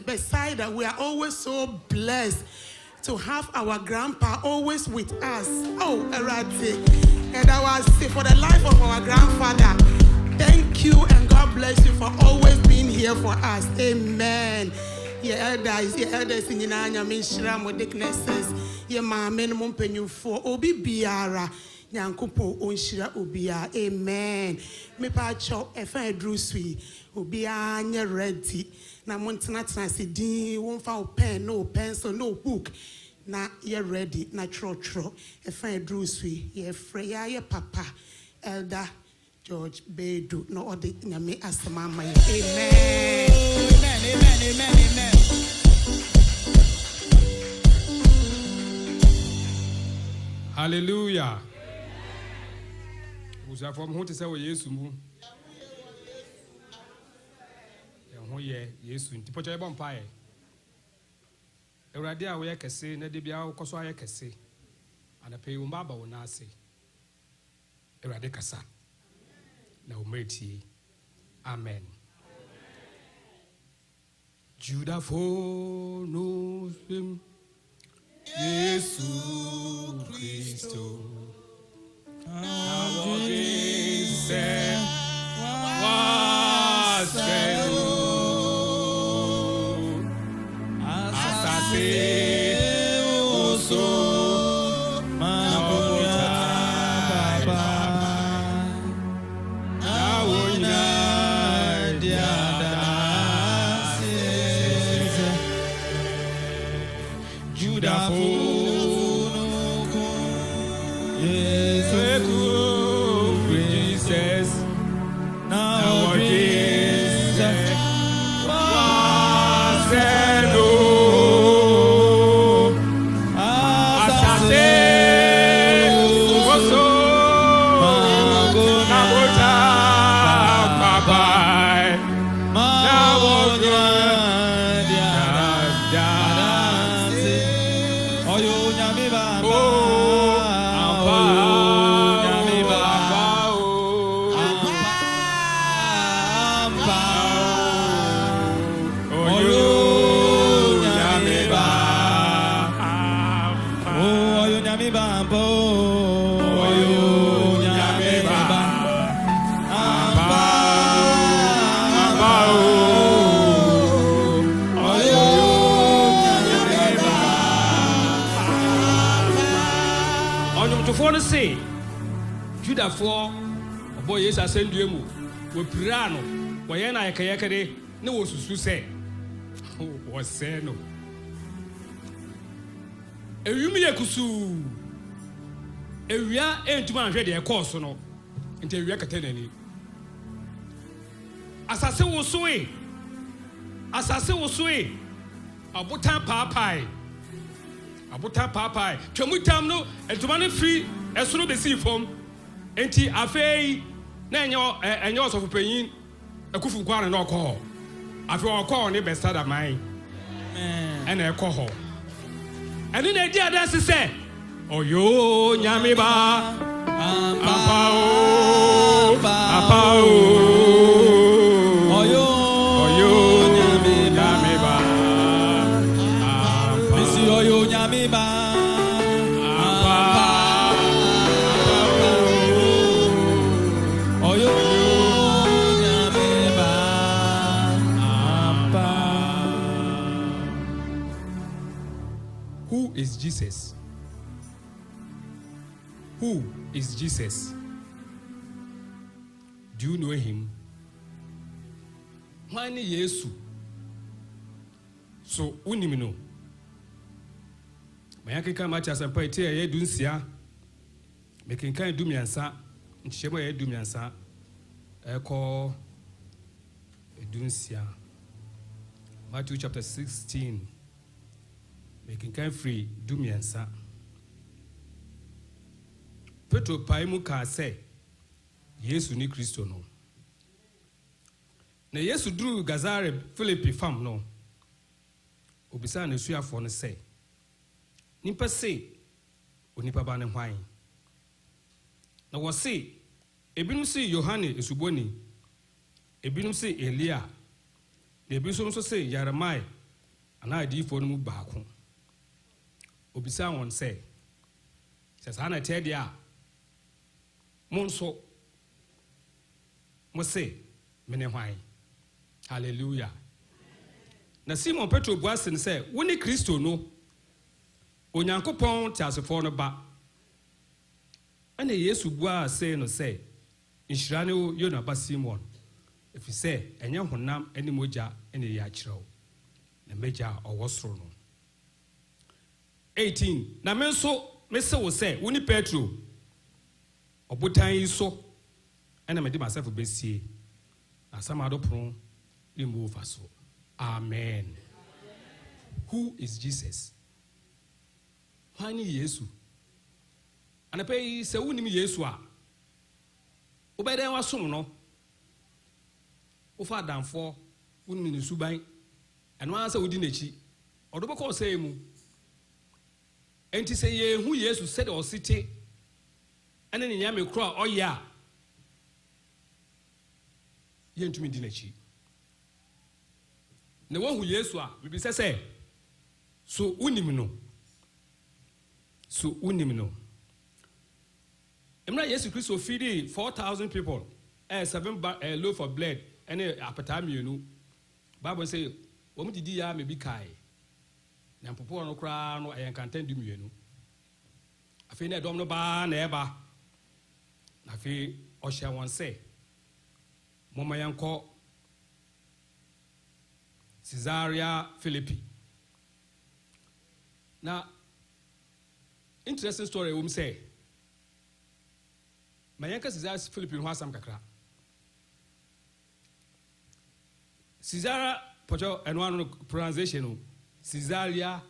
beside that, we are always so blessed to have our grandpa always with us. Oh, Erati. And I was for the life of our grandfather. Thank you and God bless you for always being here for us. Amen. Your elders in Yinanya Mishram with thicknesses. Your ma minimum penny for Obi Biara. Yankupo Onshira Ubia. Amen. Me pacho efa drusui. Ubia nye ready. Na montana transidi won't found pen, no pencil, no book. Na ye ready, na tro. Efa drusui. Ye freya ye papa. Elder George Bedu. No other nyame asamama. Amen. Amen. Hallelujah. Who's from who to say yes to move? Yes, to put a vampire. A radia we can say, Nedibia, Cosoya can say, and a pay Umbaba will not say. A radicasa. Now, matey. Amen. Judah for knows him. Jesus Christo. Now Jesus was say, Judah for boy, yes, I send you with Pirano, when I kayakade, no was to say. Oh, was say no. A Rumia Kusu. A ria ain't to man ready a course or no, until you can any. As I say, was sway. As I say, was sway. A butan papai. A butan papai. Chamutam no, and to man free. As soon as they see from Enti Afe, Nanyo, and yours of paying a Kufu Kwan and call. After all, call neighbor start of mine and a call. And then the idea that's to say, oh, yo, Yamiba, Apao, oh, yo, Yamiba, Missy, oh, yo, Yamiba. Who is Jesus? Who is Jesus? Do you know him? Why ni Yesu? So unimino. Mayake kama cha sampaiti ya dunsia. Mekinkan dumiansa. Nchema ya dumiansa. Eko dunsia. Matthew chapter 16. Making kind free, do me answer. Petro Paimu ka say, Yesu ni Christo no. Na Yesu drew Gazare Philippi fam no. Obisa na suya for no say. Nipa say, onipa ba ne hwan. Na wo say, ebinum say Yohane esuboni. Ebinum say Elia. The Bishop so say, Jeremiah, and I did for them back home. Obisa one say, says Hannah Tedia Monso must say, Menewine. Hallelujah. Na Simon Petro Boasin say, when Christo no, Onyanko Pon tells a phone back. And a yes who was saying, no say, in Shrano, you're not Simon. If you say, and young Honam, any moja, any yachro, the major or was thrown. 18. Na menso, Mr. will say, Winnie Petro, or Butan so, and I made myself a best as some other prone, remove us. Amen. Who is Jesus? Why ni Yesu? And I pay say unim Yesua. Obey was soon no. Ofa dan for unim ni subai, and one answer within a chi. Or do call say mu. And to say ye who Yesu said or city, and then in Yami cry, oh yeah. Yen to me dinechi. The one who Yesua, maybe say, so unimino. So unimino. Emra Yesu Christo feeding 4,000 people, 7 loaf of bread, and a appetite, you know. Bible say, what did ya maybe kai? Na popo no kra no e kan tandum yenu afi na dom no ba na eba afi o hye won se moma yanko Caesarea Philippi. Na interesting story we say mayanka Caesarea Philippi ho asam kakra Caesarea pocho enwanu pronunciation no Caesarea,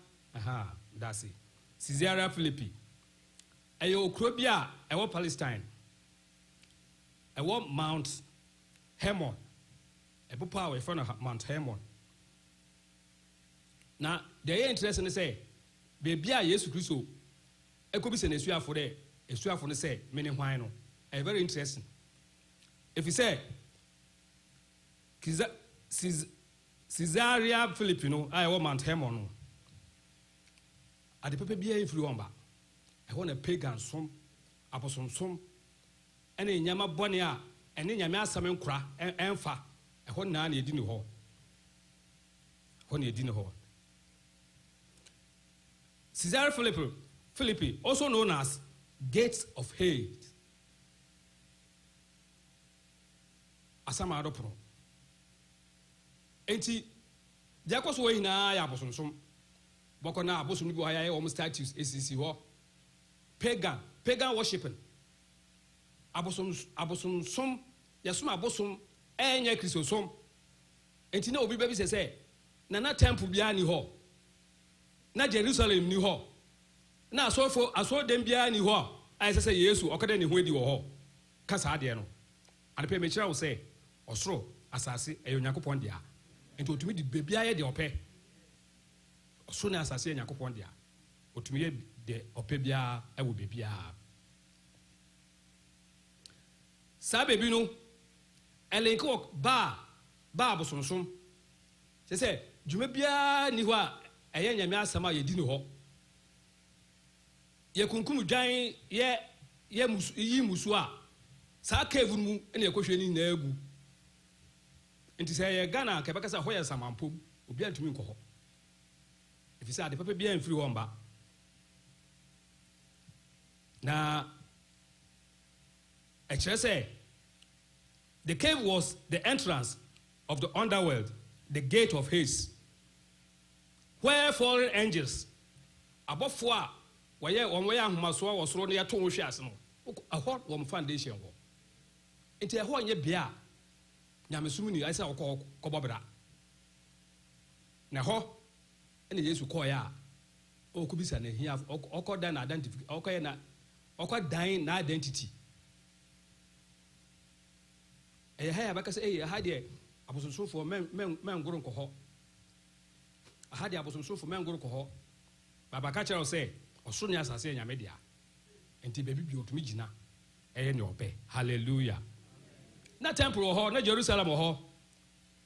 that's it. Caesarea Philippi. Ayo Krobia, ayo Palestine. Ayo Mount Hermon. Ayo power in front of Mount Hermon. Now, they are interested in say, baby, Yesu Christo. I could be saying a swear for there, a swear for the say, many wine. A very interesting. If you say, Caesarea Filipino, I want Mount Hermon. At the paper be a fluamba. I want a pagan some, apostle some, and a Yama Bonia, and then Yama Samen Cra, and Fa, a whole nanny dinner hall. Honey dinner hall. Caesarea Philippi, also known as Gates of Hate. Asama Adopro. Enti Jakos way na ya bosom bokona abosom bi waya almost statues ACC ho pagan worshiping abosom som yasoma abosom enya Kristo som enti na obi baby say na temple bia ni ho na Jerusalem ni ho na aso dem bia ni ho ai say Yesu okada ni ho edi wo ho kasa ade no ade pe me kira wo say osoro asase eyo Yakopon dia enti otumi di bebia ye de ope so na asase Yakopon dia otumi ye de ope bia e wo bebia sa bebi no elenko ba bosonsom se dwuma bia ni ho a eye nyame asama ye di no ho ye kunkum dwan ye musu a sa cave mu ene ekohwe ni na agu enti say ye Ghana ke beka say ho ye samampom obi antumi nko ho if you say the papa bia mfiri ho mba na actually say the cave was the entrance of the underworld, the gate of Hades, where fallen angels above 4 where on where ahmaso was thrown near to hwiase no a hot one foundation wo enti ho nye bia nyamesum ni aisa okobobra na ho ene Yesu koya o kubisa na hia okodan identity okoye na okodan na identity ha baka say ha de abosonsofo men ngoro nkoho ha de abosonsofo men ngoro nkoho baba ka kira say oso ne asase nyame dia enti baby bi otumi gina eye ne ope hallelujah na temple ho na Jerusalem ho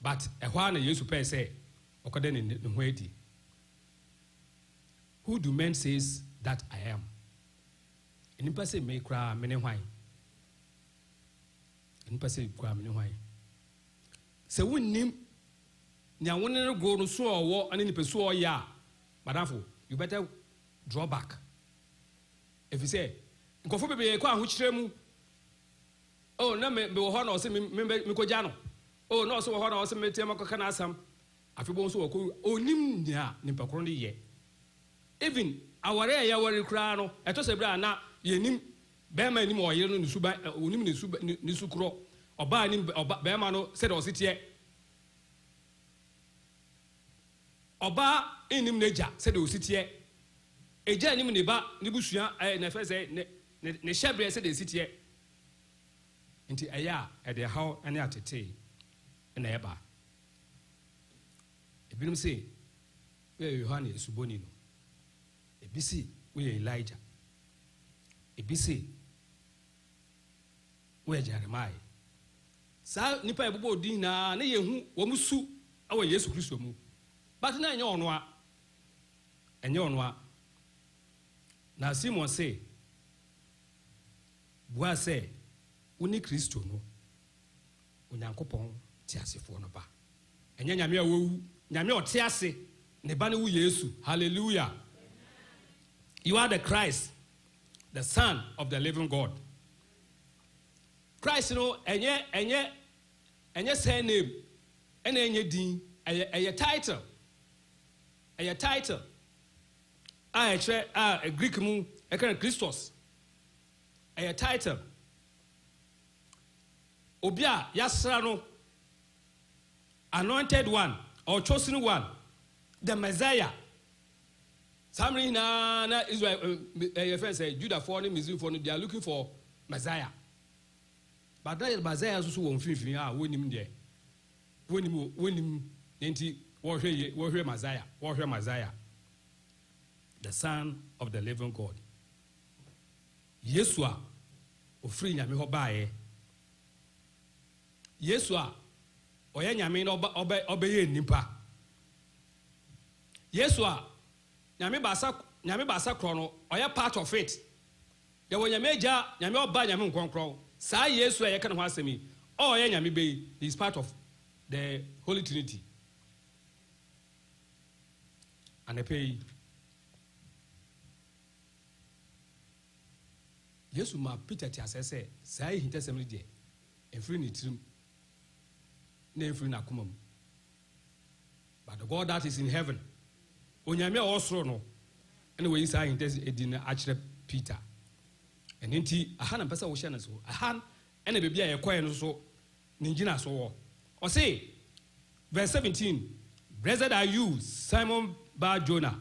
but a while yesu pay say okode ne ho adi. Who do men says that I am? Enipa say me kra me ne hwan. Enipa say kra me ne hwan. Se wonnim nya wonne no go no so owo ane nipa so oya madafo, you better draw back. If you say nkofo bebe kwa ho kire mu, oh na me wo ho na o se me ko gya no, oh na o se wo ho na o se me tie makoka na asam afebo so wo onim nya nipa kro no ye. Even aware ya ware kra no eto se bra na ye nim be ma nim oyere no suba onim ne suba ni sukro oba nim be ma no se de o sitie oba enim neja se de o sitie eja nim ne ba ne busua na fe se ne shebre se de sitie nti aya e de how ane atete na eba ebinim se we Yohane suboni no ebisi we Elijah ebisi we Jeremiah sa nipa ebobo odin na yehu wo musu awo Yesu Kristo mu but na enye ono a na Simon say bua say woni Kristo no onyankopon ti asefo no ba enye nyame a wowu nyame o ti ase ne ba ne wu Yesu. Hallelujah. You are the Christ, the Son of the living God. Christ, you know, enye say name, enye din, a title. A title. A Greek mu, a kind of Christos. A title. Obia yasrano, anointed one or chosen one, the Messiah. Somebody na Israel, your friend say Judah for them, they are looking for Messiah. But that Messiah also won't feel win him there. Win him, warrior Messiah, the Son of the living God. Yesua, ofri nyame ho bae. Yesua, oye nyame no obeye nipa. Yesua, nyame basa krono oya part of it. Ye wo nyame ja nyame oba nyame nkonkron. Sa Yesu ye kan ho asemi. Oh ye nyame be, he is part of the Holy Trinity. And I pay Yesu ma Peter ti asese sa he hintasem de efri ni tirim na efri na komam. But the God that is in heaven onyame osoro no ene we isa hintas edina akire Peter enenti aha na pesa wo hye na so aha ene bebia ye koye no so ninjina so wo o say verse 17, blessed are you Simon Bar Jonah,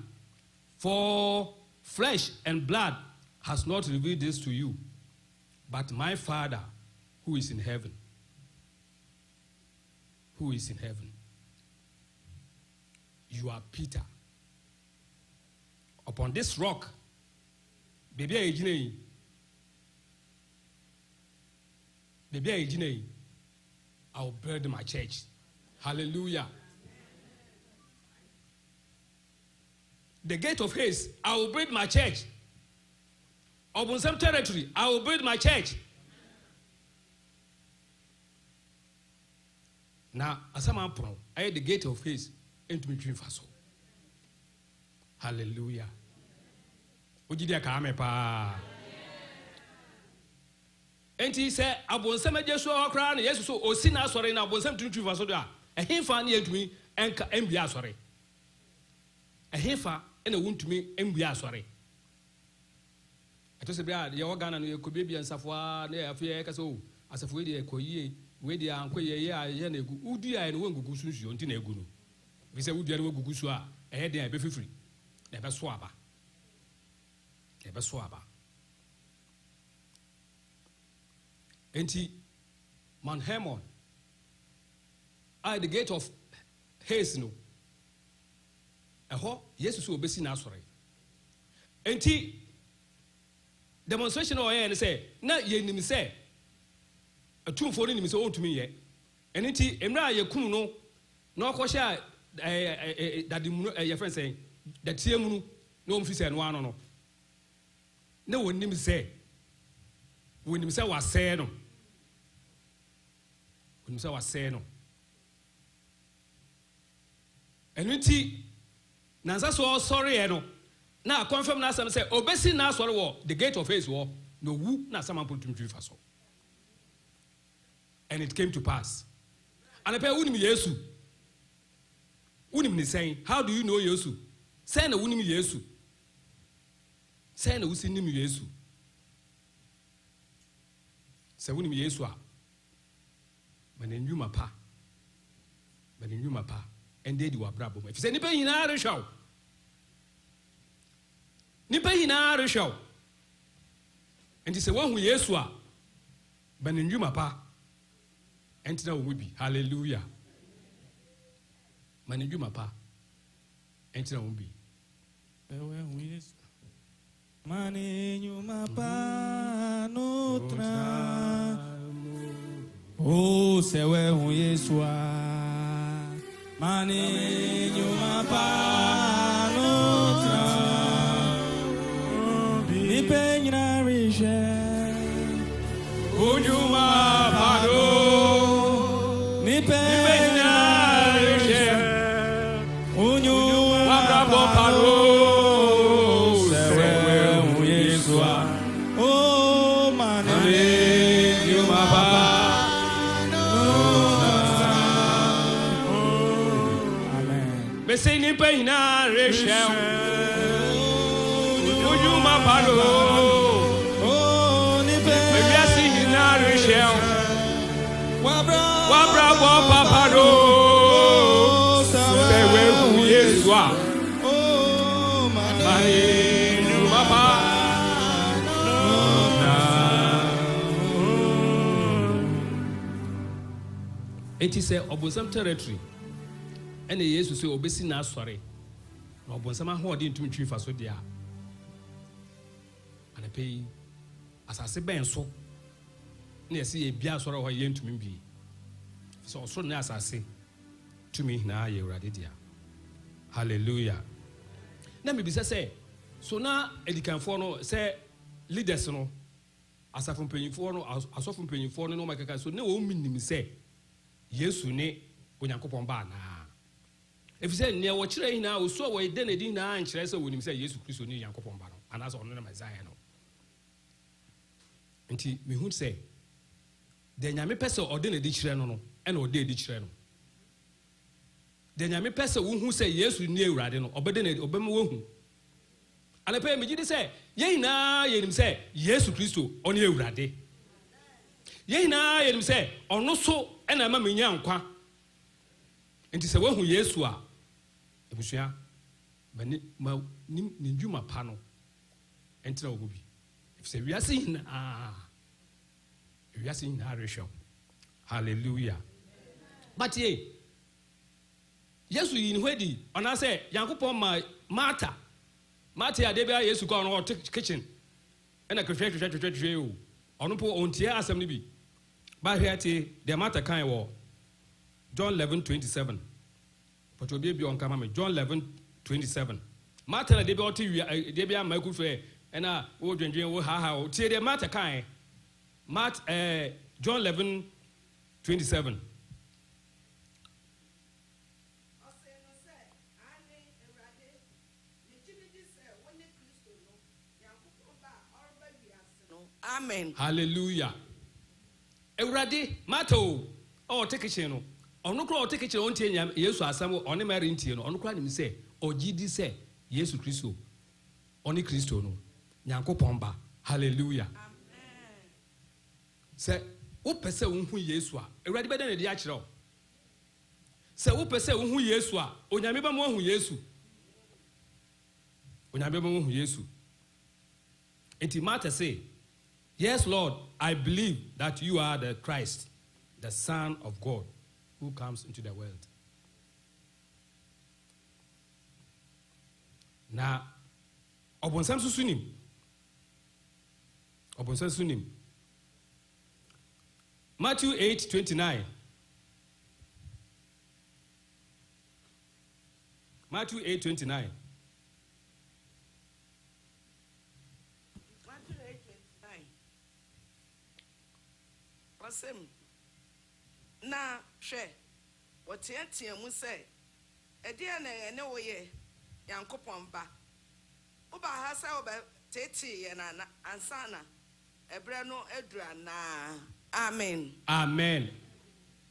for flesh and blood has not revealed this to you, but my Father who is in heaven. Who is in heaven. You are Peter. Upon this rock, baby I will build my church. Hallelujah. The gate of haste, I will build my church. Upon some territory, I will build my church. Now, as I'm up, I had the gate of haste into between Faso. Hallelujah. Ujidia kame pa. And he said, Abon Sama Jesua crown, yes, so Osina sorry now, Bonsam to Fasoda. A heifer near to me and Mbia sorry. A heifer and a wound to me, Mbia sorry. I told the your organ and your could and Safwa near Fiacaso, as a Fuidi, Koye, Wedia, and Koye, Yanegu, Udia, and Wengusu, until Negunu. We say, Udia Gugusua, a head there, be free. Never swabba. Never swabba. Enti Mount Hermon, at the gate of haste no. Jesus will be seen as sorry. Enti demonstration or and say, na ye say a 2 for him is old to me yet. And enti emra ye kum no no kwasha that your friend saying that tiemunu no mfisi eno ano no na wonim say was say no wonim say was say no enunti nansa so sorry eno na confirm na asem say obesi na sorry wo the gate of his war no wu na sama pontum twifa so. And it came to pass. And I pay unim Yesu. Unim ni saying, how do you know Yesu? Say na unim Yesu. Say na usinim Yesu. Say unim Yesu a. Manenyu mapa. Manenyu mapa. And they do a brabo. If you say nipa hina reshaw. Nipa hina reshaw. And he say one who Yesu a. Manenyu mapa. Enter will be hallelujah. Manage mapa. Enter will be. Manage mapa no tra. Oh, se we hu Yesua. Manage mapa no tra. Ni peña riche. Ujuma pado. Say nipa hina reshel ujuma palo nipa biasi hina reshel wabra bo papado sewe hu Yesua mani juma pa it is a obosam territory. And the Jesus say obesi na sorry. No bonsama ho odi ntumi twi fa so dia. Ana pay asase ben so. Na yesi e bia sorry ho ye ntumi bi. So so na asase tumi na ye urade dia. Hallelujah. Na me bi say so na edikanfo no say leaders no asafo mpanyimfo no asofo mpanyimfo no makaka so na wo minim say Yesu ne Onyankopon ba na. If you say near what you now, so we then didn't answer, so when you say yes, Christ, you young couple, and as on the Messiah. And me who say, then Yami Peso or then a ditch reno, and or day ditch reno. Then Yami Peso who say yes, we near Radino, or better than Obama. And I pay me, you say, yea, na, ye him say, yes, Christ, on your rade. Yea, na, ye him say, or no so, and I'm a young qua. And it's a one who yes, who are. Ebusia ma ninjuma pano enter obi if say we are seeing ratio. Hallelujah. But ye yes we in wedi on I say Yankopon my Martha de bia Yesu ko on kitchen and a crochet o on po on tie asem ni bi ba hwete the Martha kan wo John 11:27. But obi bi on kama me John 11:27. Martha na de bi oti de bi ama ku fe na wo dwendwen wo ha tie de Martha kan John 11:27. Amen. Hallelujah. Ewurade Martha o take cheno. Ono kro o take cheno on tie nyam Yesu asam one mari ntie no ono kro anim se ogidi se Yesu Kristo oni Kristo no Nyankopon ba. Hallelujah. Amen. Se wo pese wo hu Yesu a Ewurade beda na di a kire o. Se wo pese wo hu Yesu a onyame ba mo hu Yesu. Onyame ba mo hu Yesu. Enti Martha say, yes, Lord, I believe that you are the Christ, the Son of God, who comes into the world. Now, Obonsam sunim. Matthew 8:29. Matthew 8:29. Matthew 8:29. Wasem. Na hwe. Wotiatia mu say, "Edia na ene woye Yankopon ba. Oba ha say oba tete ye na ansana. Ebre no edura na." Amen. Amen.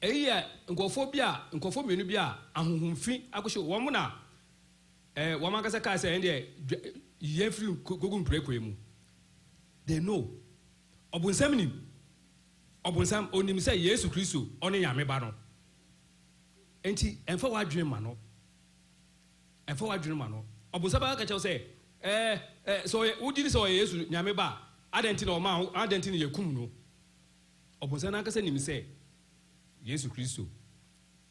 Eya nkofo bia, nkofo menu bia ahohomfi akoshe wo mo na wo man kasa ka say ende ye free gogu mprekwe mu. They know. Obunsam onim say Yesu Kristo oni nyame ba no. Enti emfa wadwene ma no. Obunsam ba ka che say so wudi ni so Yesu nyame ba adenti na o ma adenti na yekum no. Obunsam na kasa nim say Yesu Kristo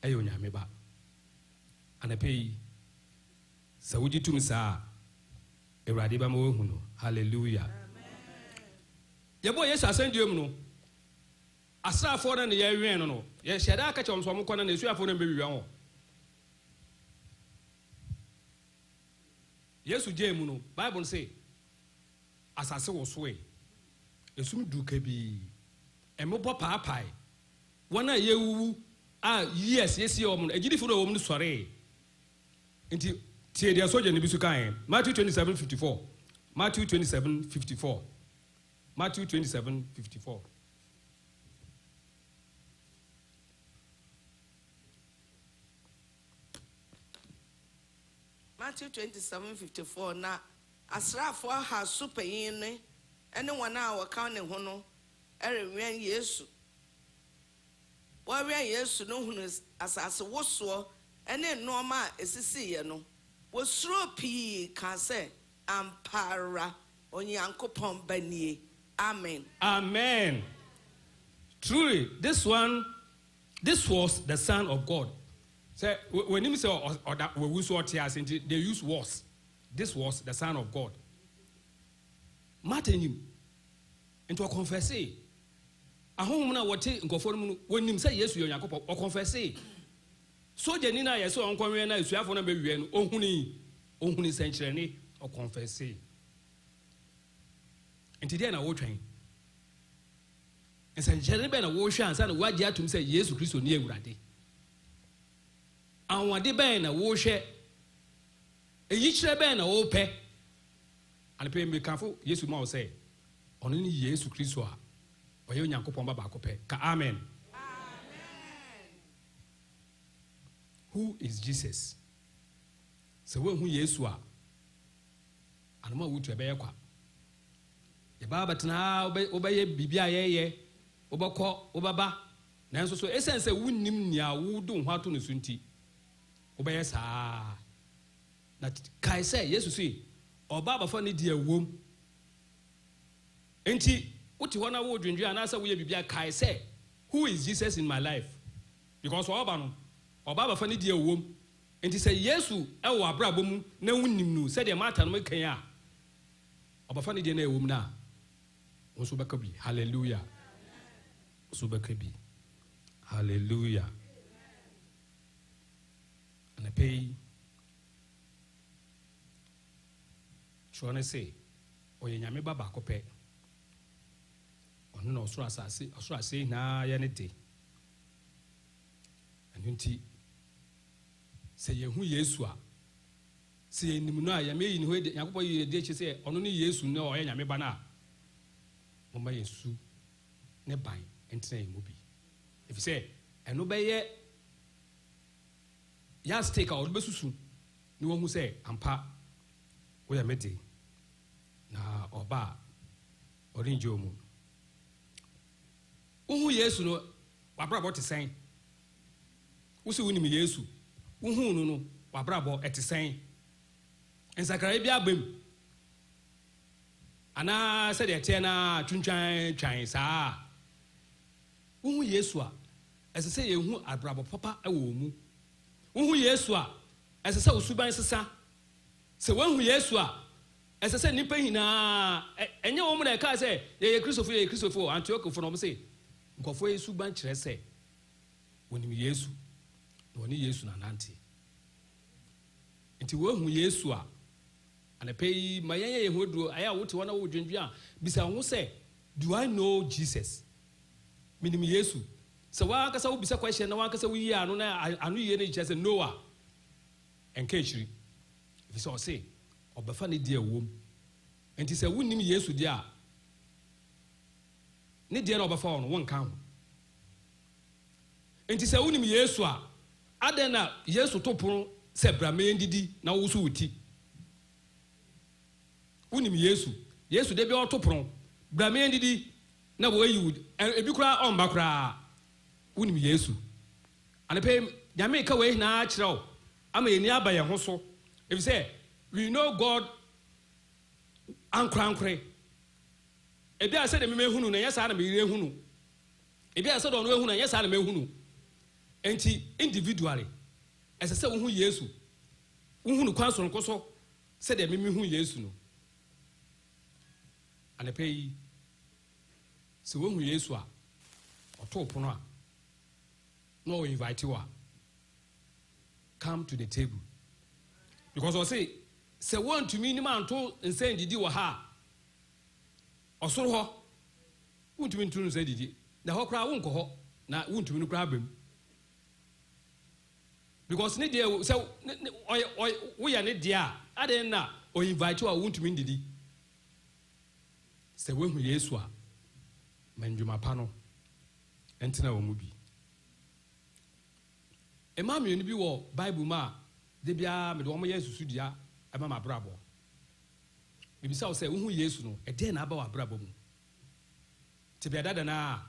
ayo nyame ba anapei sawuji tum saa Ewurade ba ma wo hu no. Hallelujah. Amen. Yebo Yesu asendiem no asrafo na ye wen no ye hyeda aka che omso mko na esuafo na bewiwa ho. Yesu jemu no Bible say asase wo so esum duka bi emebo paapai wana yewu yes omno ejidifo do omno sore nti tie dia soja ne bisu kan Matthew 27:54. Matthew 27:54. Matthew 27:54. Matthew 27:54 na asrafo ha superyin ne ene wana waka ne ho no erewen Yesu. Wawen Yesu no hunu asase woso ene nneoma esisi ye no. Wosuro pii ka se ampara onyankopon banie. Amen. Amen. Truly, this was the Son of God. Say when him say or that we use what they use was. This was the Son of God. Martin him into a confess. Ahom na wote nkofo mu when him say Yesu Yakobon o confess. So je ni na yeso onkonwe na esuafo na bewie no ohuni senkyere ni o confess. Enti dia na wo twen. Senkyere be na wo hwe ansa na wagye atum say Yesu Kristo ni Ewurade. Anwade be na wo hwe eyi kire be na wo pe alepe me kanfo Yesu ma wo say ono ni Yesu Kristo a oye Onyankopon ba ba ko pe ka amen. Who is Jesus? So when who Yesu a anoma wutu ebe yakwa ye baba tena obaye bibia ye obakọ obaba nanso so essence wunnim nia wudu ho ato no sunti obaye saa na kai say Yesu say obaba fa ne dia wom enti uti hona wo dwendwe anasa wo ye bibia kai say who is Jesus in my life because obaba fa ne dia wom enti say Yesu e wo abrabo mu na wunnim no say de mata no kan a obafa ne dia na ewom na wo baka bi. Hallelujah. So baka bi. Hallelujah. And I pay say oye nyame baba ko pe ono no osoro asase na ya ne de anunti say yehu Yesu a say enim no a ya meyi ni ho de Yakobon yi de chi say ono ni Yesu ne oye nyame ba na mama Yesu ne ban entena emu bi if you say eno be ye ya stake out be susu ni won hu say ampa wo ya mede na oba orinje omu uhu Yesu no wabrabo te sen usi wuni mi Yesu uhu no wabrabo etesen ensakara bi abem ana said the tena twintwan saa uhu Yesu a esese ye hu abrabo papa ewo mu uhu Yesu a esese usuban sesa se wanhu Yesu a esese nipa hina enye wo mu na ka se ye Kristofo Antiochfo no mo se nkofo Yesu ban kire se wonim Yesu na woni Yesu na nante Into who Yesu a. And I pay my young who do I out to one of Jindria. Bisa who say, do I know Jesus? Meaning Yesu. So why can I be a question? No one can say we are no, I knew you just Noah. And Kachri. If you saw say, or Bafani dear womb. And he said, wouldn't me Yesu dear. Need dear over phone, one count. And he said, wouldn't me Yesua. Adena Yesu topo se brame ndidi na wusu uti. Wouldn't me Yesu de be autopron. Brame ndidi na wo yi ebi kura on bakra. Wouldn't me Yesu. And pay Jamaica way na chiro. Ama eni abaye ho so. If you say we know God ankrankre. Ebi a said me hunu na yesa na me re hunu. Ebi a said on we hunu na yesa na me hunu. Enti individually as I say who Yesu. Hunu kwan so nkoso said me hu Yesu no. And pay so who Yesu a oto pono a no invite you a come to the table. Because I say one to me man to say didi wa ha. Osoro ho. Wuntumi ntunu say didi. Na ho kra wonko ho na wuntumi no kra bam. Because ne dia say we ya ne dia aden na o invite you a wuntumi didi. Say we hu Yesu a manjuma pa no entina wo mu bi. Ema me ni bi wo Bible ma de bia me do mo Yesu su dia ema ma brabo. Bibi sa o say wo hu Yesu no e de na aba wa brabo mu. Tibia dada na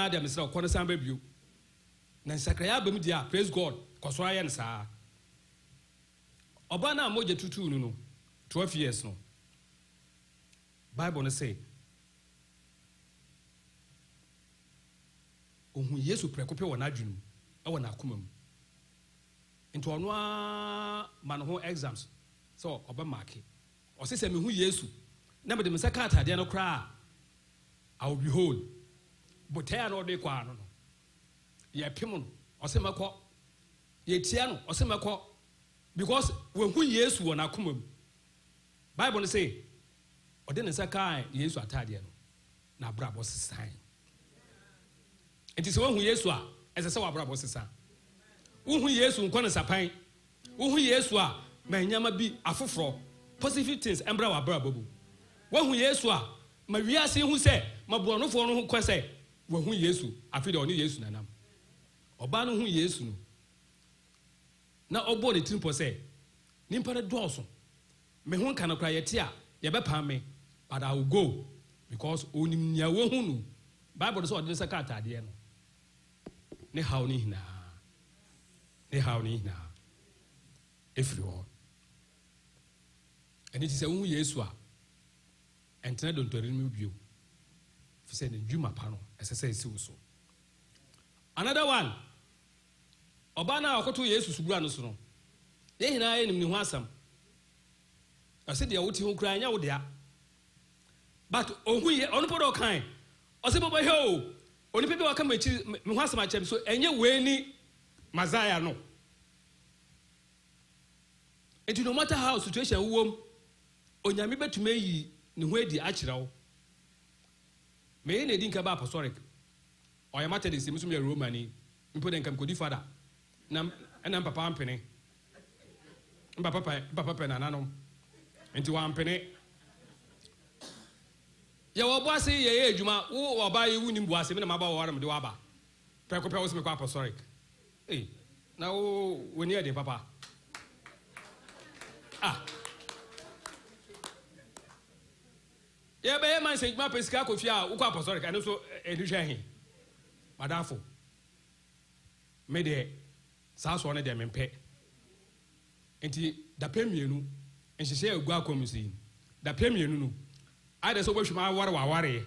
de me say ko no san ba bio. Na sakraya ba mu dia praise God koso aye ne saa. Oba na moje tutu no 12 years no. Bible no say ohu Yesu prekope wona adwunu e wona akoma mu. Into ono a man ho exams so oba mark o se me hu Yesu na me de me saka atade no kra I will behold but tell no de kwa no ye pem no o se makọ ye tia no o se makọ because when hu Yesu wona akoma mu. Bible no say o de ne saka Yesu atade no na brabo sesan. Enti se hu Yesu a ese se wa brabo sesan. Uhu Yesu nkwana sapan. Uhu Yesu a manyama bi afoforo positive things embra wa bra babu. Wahu Yesu a ma wiase hu se mabuonofo no hu kwese wahu Yesu afide oni Yesu nanam. Oba no hu Yesu no. Na obo ne timpo se nimpa ne doso. Me hu kan kra yete a ye be pam me but I will go because onim nya wo hu no. Bible so odin saka atade no. Ne haw ni hina. How ni na everyone and it is a who Yesu and tena don't tori me bio fi say na dwuma pa no esese esi wo so. Another one oba na akoto Yesu subura no so no ye hina ye nim ni ho asam ase de woti ho kra anya wo de a but ohu ye ono podo kan ose bobo he o oni pepe waka me ho asam a chem so enye we ni Mazaya no. And no matter how situation wom onyame betume yi ne ho adi akira wo. Me na di nka ba apostolic. Oya Methodist mi so me Romani. Mpo den kam kodi father. Na papa ampene. Papa na nanom. Enti wa ampene. Ya wo boase ye adwuma wo oba ye wunim boase me na maba wo waram de wa ba. Pekopɛ wo se me kwa apostolic. Hey, now when you're the papa. Yeah, but man say my pesca kofia ukwa apostolic and also education. Madafo. Me de saa so one dem mpe. Enti da pemienu enhyehyɛ agua komisi. Da pemienu no. Ade so bohwema ware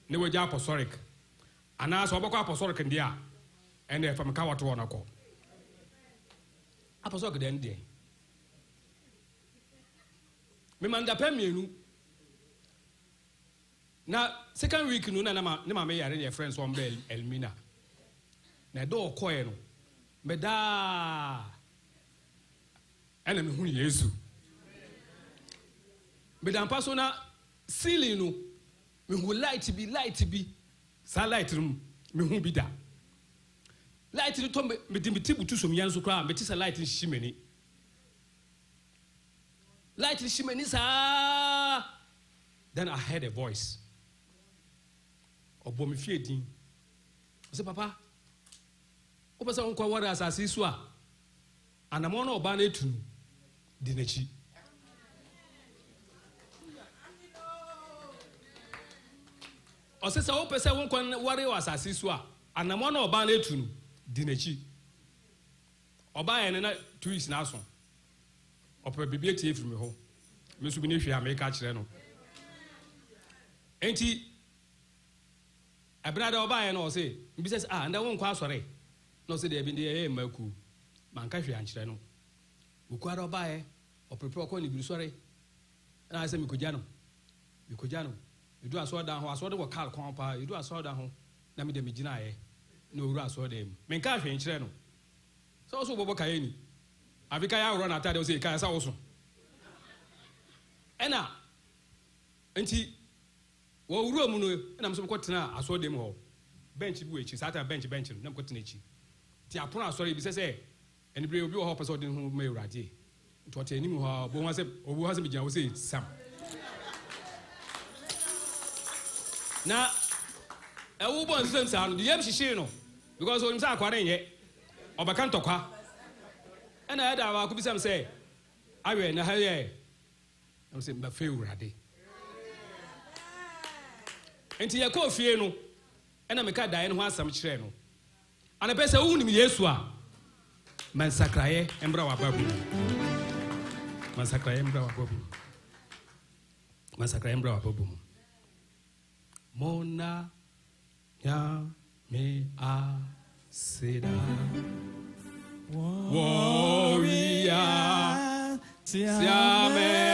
ne wagya apostolic. Ana so obakɔ apostolic ndia. And if I'm going to want to call, Apostle then day. Me man da pemienu. Na second week no na ma me yare your friends one bell Elmina. Na do koye no. Me da ɛna me hu Yesu me dan pa so na ceiling no me hu light bi sa light no me hu bi da light no to me di me tibutu so me yan so kra me ti sa light shimani light shimani sa then I heard a voice obo me fie din I say papa o pesa on kwa wara asase so a anamo na oba na etu di nachi o se o pesa won kwa ware asase so a anamo na oba na etu di nachi oba ye na 2 weeks na so opa bibie tie firi me ho me so bi ne hwe America kire no enti abrada oba ye no say mbi say nda won kwa asore no say dey bi dey maku manka hwe ankire no okuara oba ye oprepare ko ni bi sore na say mikoja no edu aso da ho aso de wo kar kon pa edu aso da ho na me de me gina ye na owura aso da mu menka hwe ankire no so so bobo kaye ni afika ya ro na tade o say kaye sa wo so ena enti wo wuro mu no na mso ko tena aso dem ho bench bi we chi sata bench na ko tena chi ti apono asore bi se eni bre obi wo ho pese odin ho ma urade to te eni mu ho bo ho se obi ho se bi gina wo se sam na ewu bo nsem sa no de yem hihye no because onim sa akware nye obaka ntokwa ena ya da ba ku bi sam se awe na ha ye am se mba fe urade enti ye ko fie no ena me ka dae no ho asam kire no ana pese wo nim Yesu a mansakraye embra wa babu mona ya me a seda warrior siamenina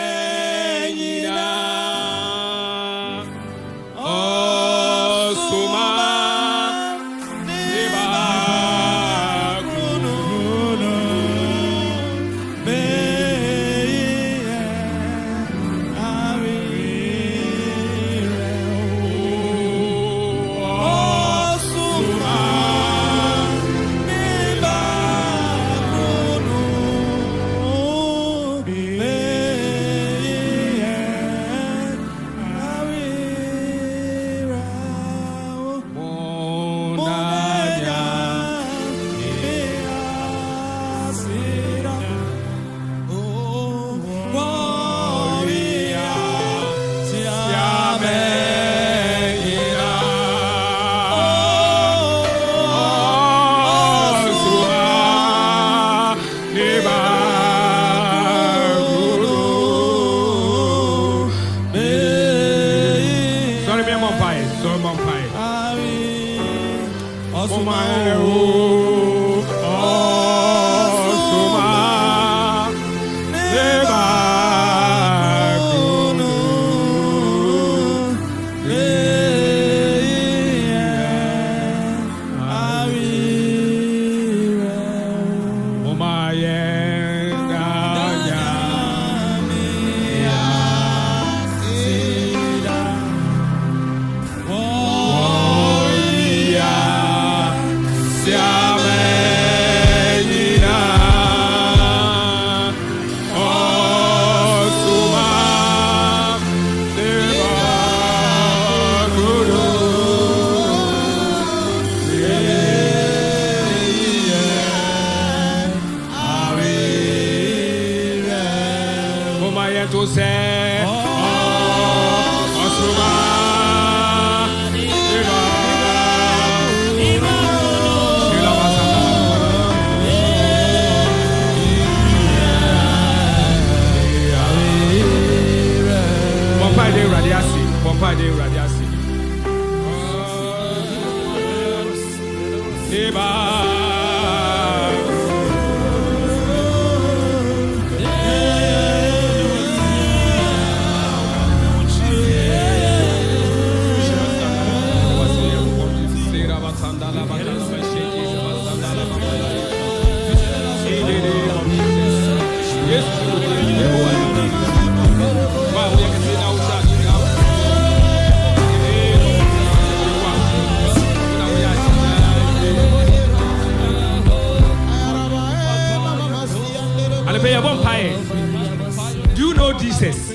Do you know Jesus?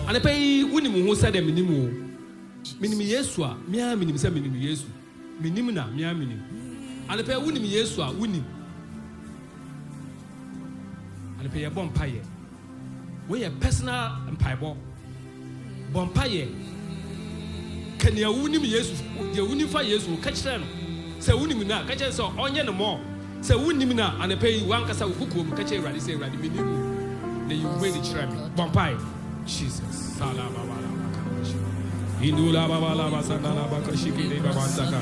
And I pay winning who said a minimum. Minimum Yesua, Mia minim, some minimum Yesu. Minimuna, Mia minim. And I pay winning Yesua, winning. And I pay a bonfire. We a personal and pieball. Bonfire. Can you win Yesu? You unify Yesu, catch them. Say winning now, catch us on no more. Say winning now, and I pay one cassa who catch a rally, say rally minimum. Then you win the tram. Bonfire. Jesus. Indula baba la basanda la bakashiki de baba saka.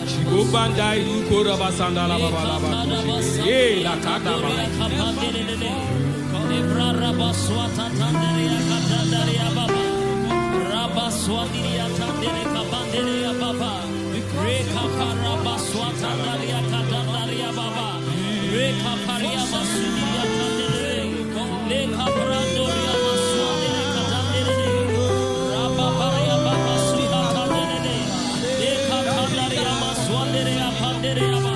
Shigo bandai du kora basanda la baba la bakashiki. Eh la kata baba. Lebra rabaswata tanderia katandaria baba. Rabaswandiria tandere kabanderia baba. Reka parabaswata tandaria katandaria baba. Reka paria basudia tandere. Leka brandoria maswandere katandere. Rabaparia baba suha tandere. Leka tandaria maswandere apandere baba.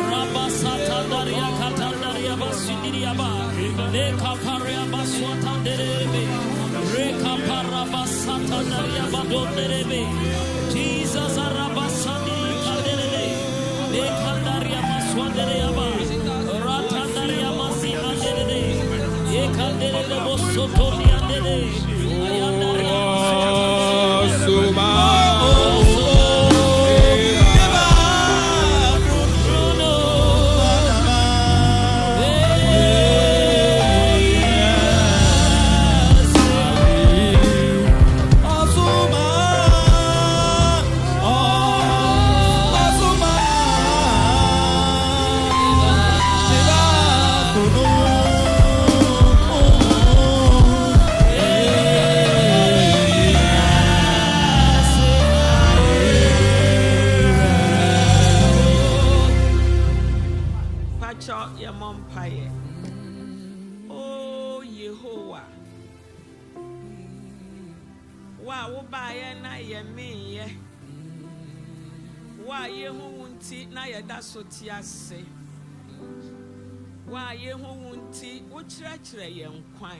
Rabasatandaria katandaria basudiria baba. Leka paria baswatandere. Reka parabasatandria badondere. Jesus arabasandi kadere. Leka daria maswandere baba. Ratandaria masi andere. Ekandere bosotori andere. Ayandaria Suma. Sotiase wa ye ho wunti wo kyerɛkyerɛ yɛn kwan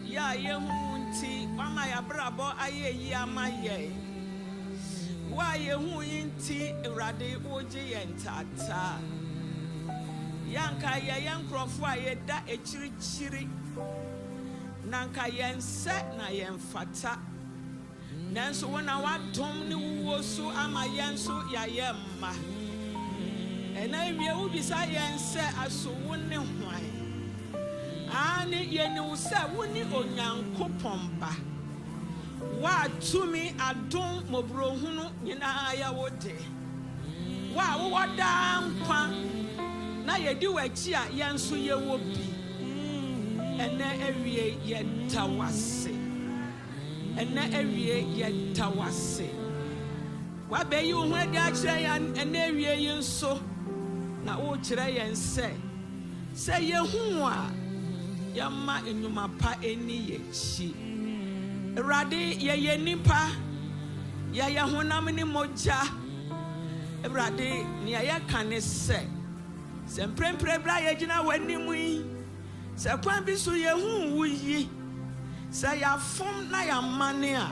ya ye ho wunti mama ya brabo aye yi ama ye wa ye ho yinti Awurade wo gye yɛn tata yanka ye yɛn krɔfo a ye da ekyirikyiri nanka yɛn sɛ na yɛn fata nanso wona wadom ne wo so ama yɛn so ya yɛ mma. And I will be saying, sir, I saw one wine. And ye know, sir, one on young copomba. What to me, I don't mobro huno, I would day. Wow, what down, Quan? Now you do a cheer, young so you will be. And now every yet tawase. And now every yet tawase. What be you when that say and every you so? Na o kyerɛ yɛn sɛ yɛhu a yɛma enyuma pa eni yɛkyi Awurade yɛyɛ nipa yɛyɛ honam ne mogya Awurade nea yɛka ne sɛ mprempre bra yɛgyina w'anim yi sɛ kwan bi so yɛhu wo yi sɛ yɛafom na yɛamane a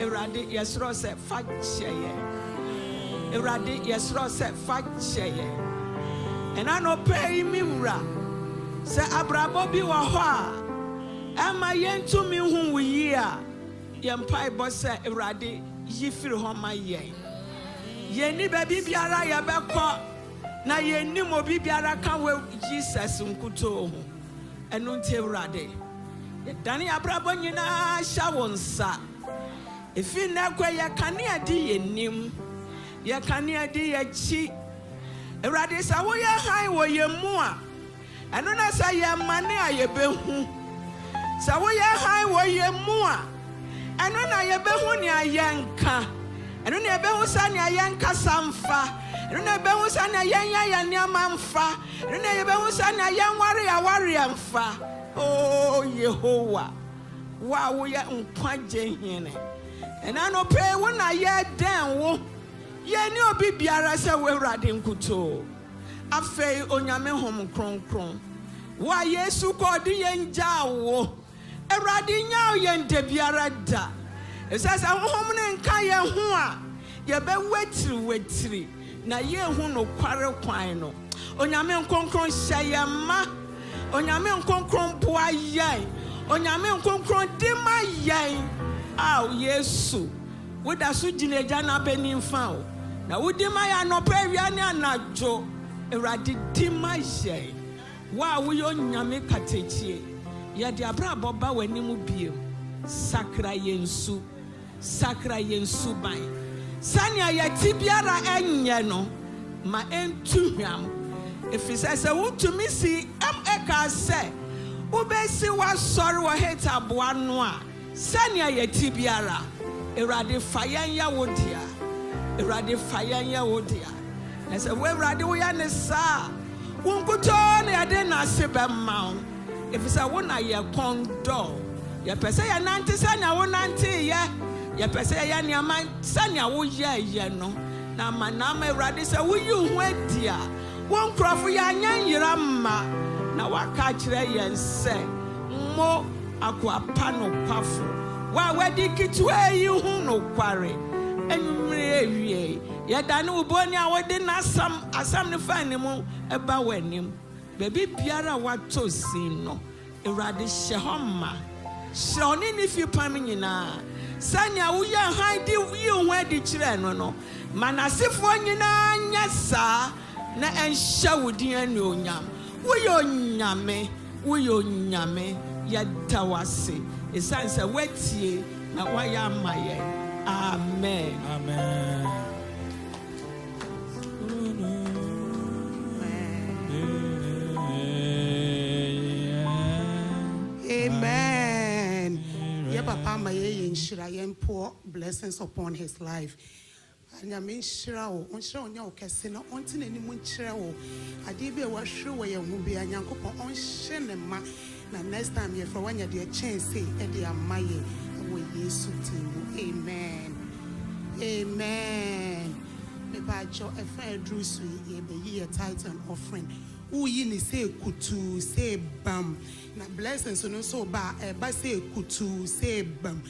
Awurade yɛsrɛ sɛ fa kyɛ yɛn Awurade yɛsrɛ sɛ fa kyɛ yɛn. And I no pay me wura. Say abrabo bi wa ho a. Ama yen to me hu wo yi a. Yen pai bo say Awurade yi firi ho ma yen. Yen ni ba bi biara ya bekọ. Na yen ni mo bi biara ka we Jesus nkuto ho. Eno nti Awurade. Ye dane abrabo nyina hya wonsa. Efi na kwa ye kane adi yenim. Ye kane adi ye chi. Awurade sa wo ye han wo ye mu a eno na sa ye mane a ye behu sa wo ye han wo ye mu a eno na ye behu ne ayenka ɛno na ɛbɛhu sɛnea yɛnkasa mfa ɛno na ɛbɛhu sɛnea yɛnyɛ yɛ nneɛma mfa ɛno na yɛbɛhu sɛnea yɛnware awareɛ mfa. Oh Yehowa, wa woyɛ nkwagye hene ɛna no pɛ wo na yɛdɛn wo yɛne obi biara sɛ wo Awurade nkuto afei onyame hom kronkron wa Yesu kɔde yɛn gyaa wo Awurade nyaw yɛn da biara da ɛsɛ sɛ honhom ne nka yɛn ho a yɛbɛwatiri na yɛhu no kware kwan no onyame nkonkron hyɛ yɛn ma onyame nkonkron boa yɛn onyame nkonkron di ma yɛn aw Yesu woda so gyina agya na bɛni mfa o na wodi ma yɛ anɔpa awia ne anadwo Awurade di ma yɛn wa woyɛ onyame katekyie yɛde abrabɔ ba w'anim biem sakra yɛn su ban sania yɛti biara ɛnyɛ no ma ɛntu hwam efisɛ sɛ wotumi si ɛka sɛ wobɛsi wasɔre wɔ hetaboa no a sania yɛti biara Awurade fa yɛn yɛ wo dea Awurade fa yɛn yɛ wo dea na sɛ wo Awurade woyɛ ne saa wo nkutoo na yɛde n'ase bɛma wo efisɛ wo na yɛ kɔndɔ yɛpɛ sɛ yɛnante sania wo nanteyɛ yɛpɛ sɛ yɛyɛ nneɛma sania woyɛɛyɛ no na amanama Awurade sɛ woyi wo ho adi a wo nkurɔfo yɛanyɛ nyera mma na waka kyerɛ yɛn sɛ mo akoapa nokwafo wa wadi ketewa yi ho nokware anwummere awie yɛdane wo bɔne a wode n'asam ne fa ne mu ɛba w'anim baabi biara a wato sin no Awurade hyɛ hɔ ma hyɛ ɔne ne fi pam nyinaa sɛnea woyɛ han de yi ho adi kyerɛ no ma n'asefoɔ nyinaa nyɛ saa na ɛnhyɛ wo din anuonyam woyɛ onyame yɛda wase ɛsiane sɛ woatie na woayɛ ama yɛn amen. Amen. Yeah, Papa, my inshira pour blessings upon his life. And I mean, shrow, on show no casino, on tin any moon shrow. I did be a sure way you will be a young couple on shenema. Now, next time you're for one, you're dear chance, say, Eddie, I'm my way, yes, amen. Amen. Maybe I show a fair drew sweet, ye be ye titan offering. Who ye say kutu, say bam. Now, blessings, so no so bad, but say kutu, say bam.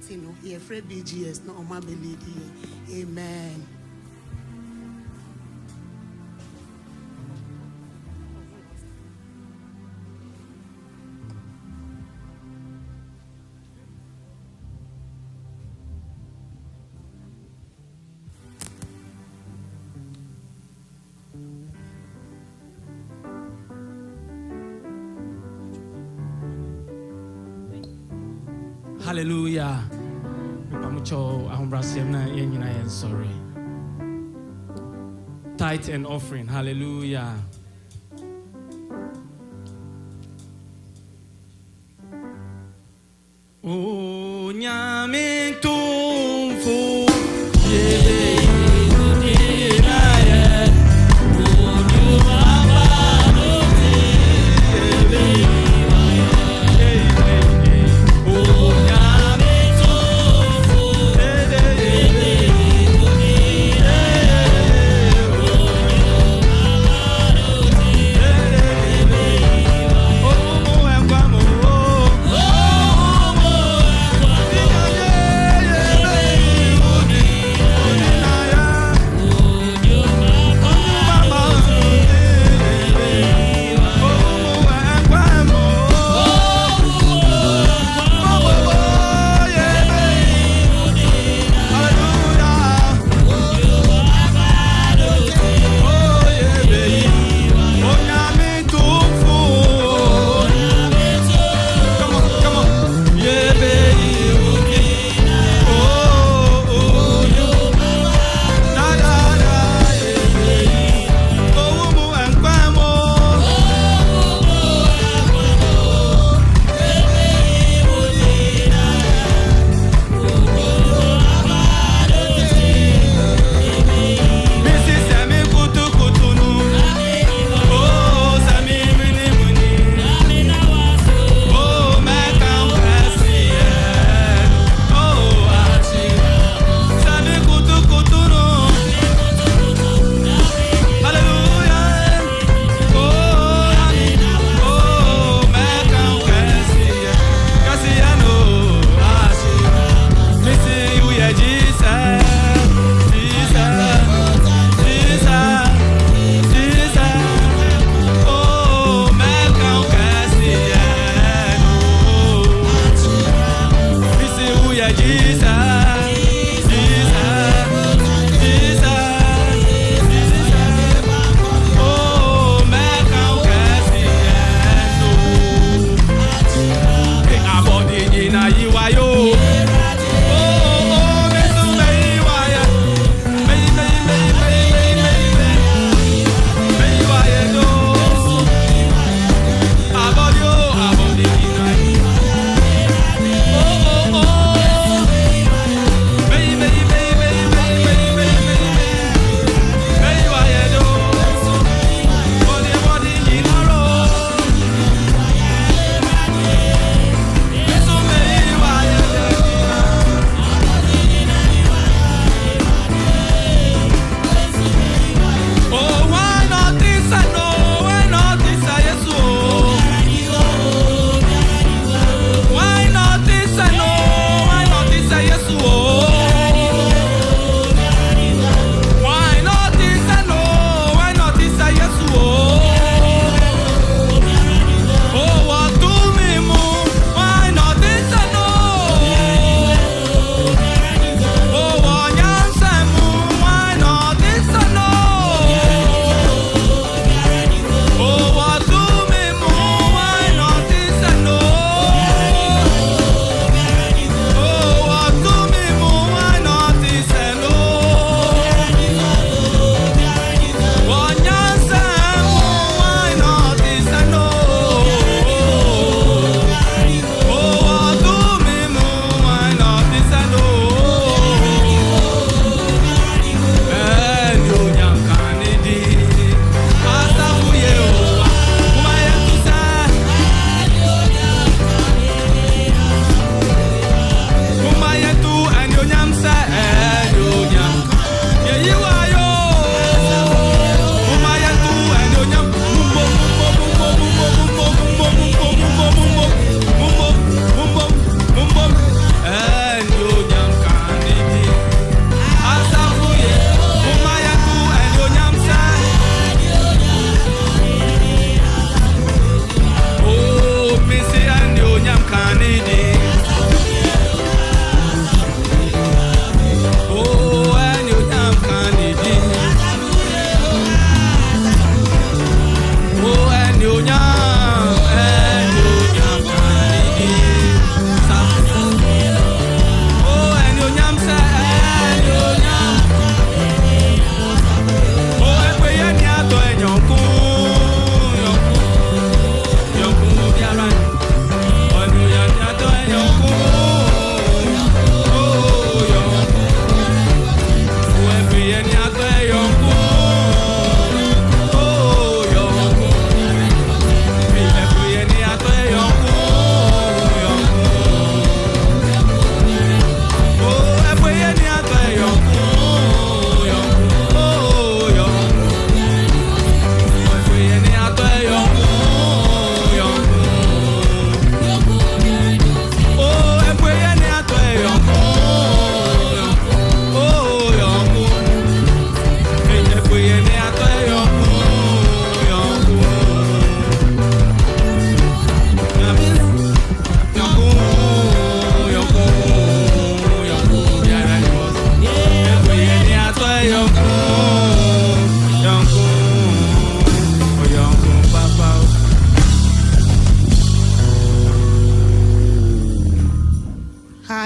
Tino, ye afraid BGS, no, my lady. Amen. Hallelujah. Sorry. Tithe and offering. Hallelujah. Oh, nyame tumfu. Yeah.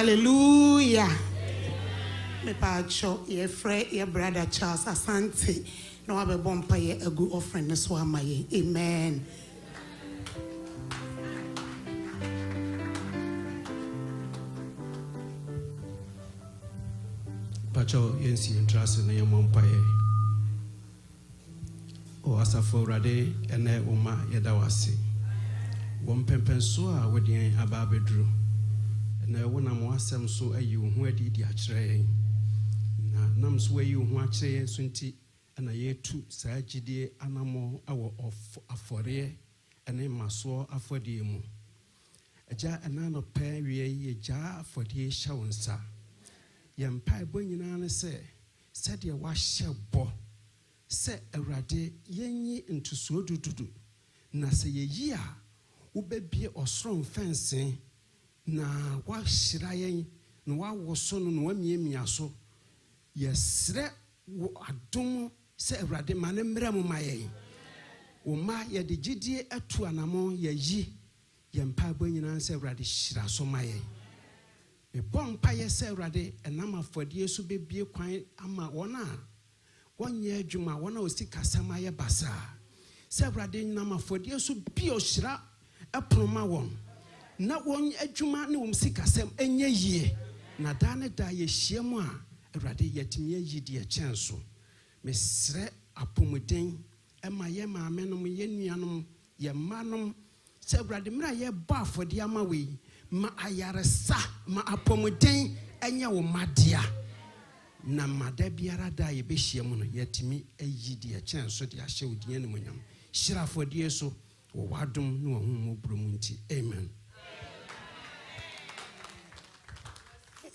Hallelujah. Me pacho ye friend ye brother Charles Asante. No have a bumper ye a good offering this one my amen. Pacho yensi interest na yemompaye. O asafo rade ene uma yedawasi. Won pempenso a wodien aba bedru. Na wona mo asem so ayi wo ho adi di akire na nam so ayi wo ho akire so nti na yetu saa gidie anamo awo afore ene maso afodie mu aja anano pa wie ye ja afodie hya wonsa yempa bo nyina ne se de wa hye bo se awrade yenyi ntusuo dududu na se yeyi a wo bebie osoro fence na wa hyira yen na wa woso no na wa miamia so yesre wo adom se awrade ma ne mra mu mayen wo ma ye de gidie atu anamo yeyi yempa bo nyina se awrade hyira so mayen e bompa ye se awrade enam afodie so bebie kwan ama wona wonye adwuma wona osika sama ye basa se awrade nam afodie so bi ohyira aproma won na won adwuma ne wom sikasem enye yie na da ne da ye hyiam a awrade yetimi yidi e chenso mesre apomuden ema ye maamenom ye nuanom ye manom se awrade mra ye ba afode ama we ma ayaresa ma apomuden enye wo madea na mada biara da ye be hyiam no yetimi yidi e chenso de ahye odie ne monyam hyira afode so wo wadom ne wo hu obromunti amen.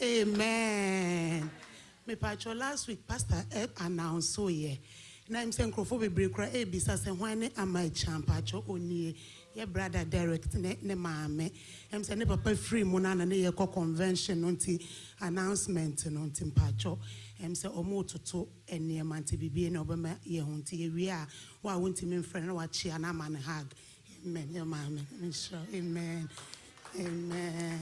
Amen. Me pacho last week Pastor Ed announced so ye. Na I'm saying crofo be kra e bisa se hwan am I champacho oni ye brother direct ne maame. I'm saying ne papa free mu na ne ye convention nti announcement nti pacho. I'm say omo toto ene manti bibie na obema ye hunti ye wi a wa wonti me friend na wa chia na man hug. Amen. Your maame. Amen. Amen.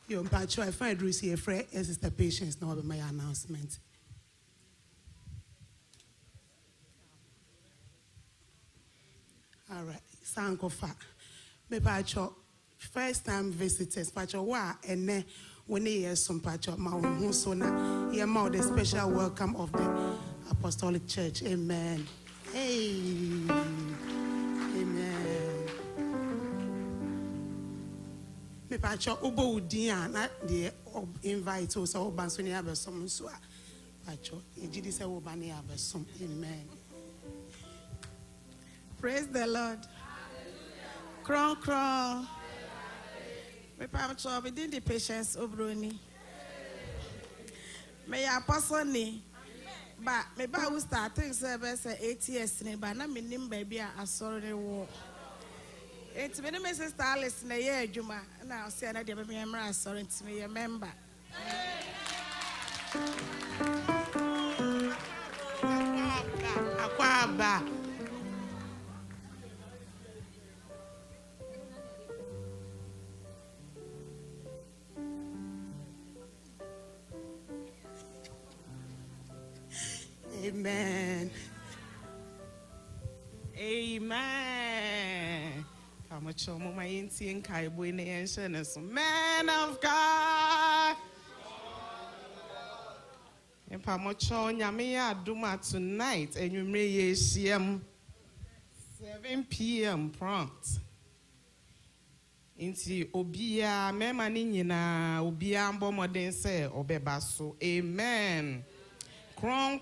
Your patcho, I find Rusi a friend as sister Patience now with my announcement. All right, Sankofa. Me patcho, first time visitors, patcho wa and when they hear some patcho, ma so na hear more the special welcome of the Apostolic Church. Amen. Hey. Amen. Me pacho obo udia na de invite us so banso ne abesom so pacho ejidi se wo ba ne abesom amen. Praise the Lord. Hallelujah. Kron. Me pacho we did the patience obroni. Me apostle ni. Ba me ba we start things say 8 years ni ba na me nim ba bia asori wo. It's been a sister Alice in a year, Juma, and I'll say that I'm a sorry to me, a member. Aquaba. Amen. Amen. Man of God. And Pamocho Nyamia Duma tonight, and you may see 7 p.m. prompt. Inti Obia, Memanina, Obia Bomoden say, Obebaso. Amen. Kron.